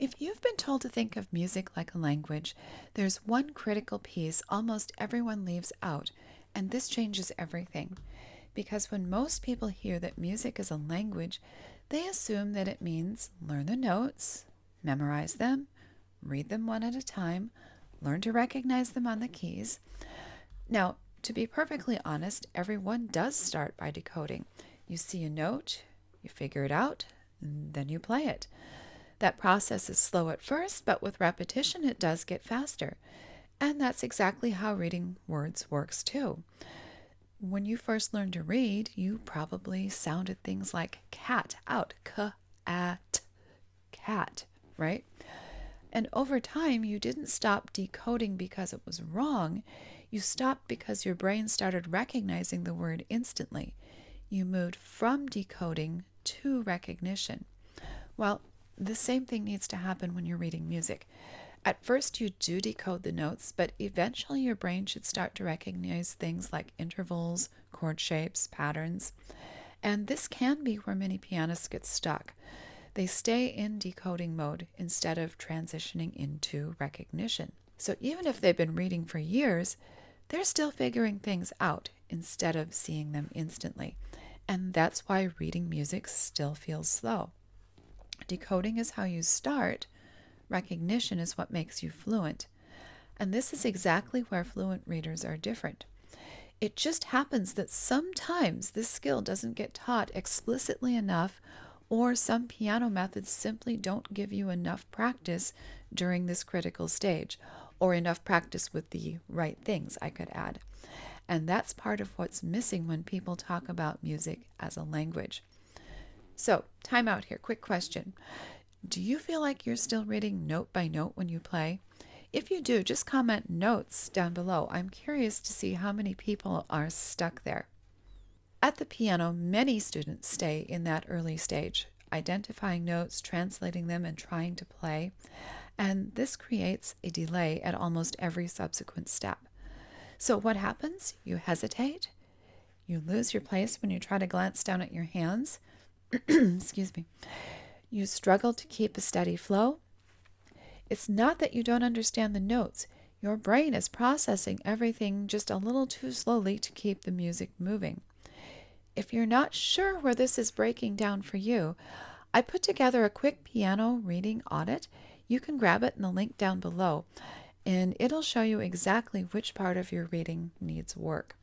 If you've been told to think of music like a language, there's one critical piece almost everyone leaves out, and this changes everything. Because when most people hear that music is a language, they assume that it means learn the notes, memorize them, read them one at a time, learn to recognize them on the keys. Now, to be perfectly honest, everyone does start by decoding. You see a note, you figure it out, and then you play it. That process is slow at first, but with repetition it does get faster. And that's exactly how reading words works too. When you first learned to read, you probably sounded things like cat out, k-at, cat, right? And over time, you didn't stop decoding because it was wrong. You stopped because your brain started recognizing the word instantly. You moved from decoding to recognition. Well, the same thing needs to happen when you're reading music. At first, you do decode the notes, but eventually your brain should start to recognize things like intervals, chord shapes, patterns. And this can be where many pianists get stuck. They stay in decoding mode instead of transitioning into recognition. So even if they've been reading for years, they're still figuring things out instead of seeing them instantly. And that's why reading music still feels slow. Decoding is how you start. Recognition is what makes you fluent. And this is exactly where fluent readers are different. It just happens that sometimes this skill doesn't get taught explicitly enough, or some piano methods simply don't give you enough practice during this critical stage, or enough practice with the right things, I could add. And that's part of what's missing when people talk about music as a language. So, time out here. Quick question. Do you feel like you're still reading note by note when you play? If you do, just comment notes down below. I'm curious to see how many people are stuck there. At the piano, many students stay in that early stage, identifying notes, translating them, and trying to play. And this creates a delay at almost every subsequent step. So what happens? You hesitate. You lose your place when you try to glance down at your hands. Excuse me. You struggle to keep a steady flow. It's not that you don't understand the notes. Your brain is processing everything just a little too slowly to keep the music moving. If you're not sure where this is breaking down for you, I put together a quick piano reading audit. You can grab it in the link down below, and it'll show you exactly which part of your reading needs work.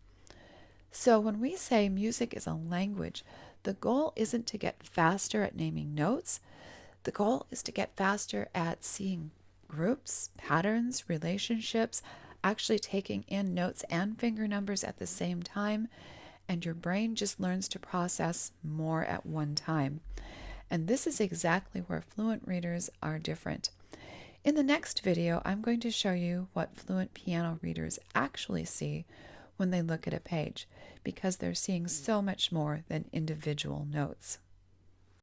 So when we say music is a language, the goal isn't to get faster at naming notes. The goal is to get faster at seeing groups, patterns, relationships, actually taking in notes and finger numbers at the same time, and your brain just learns to process more at one time. And this is exactly where fluent readers are different. In the next video, I'm going to show you what fluent piano readers actually see when they look at a page, because they're seeing so much more than individual notes.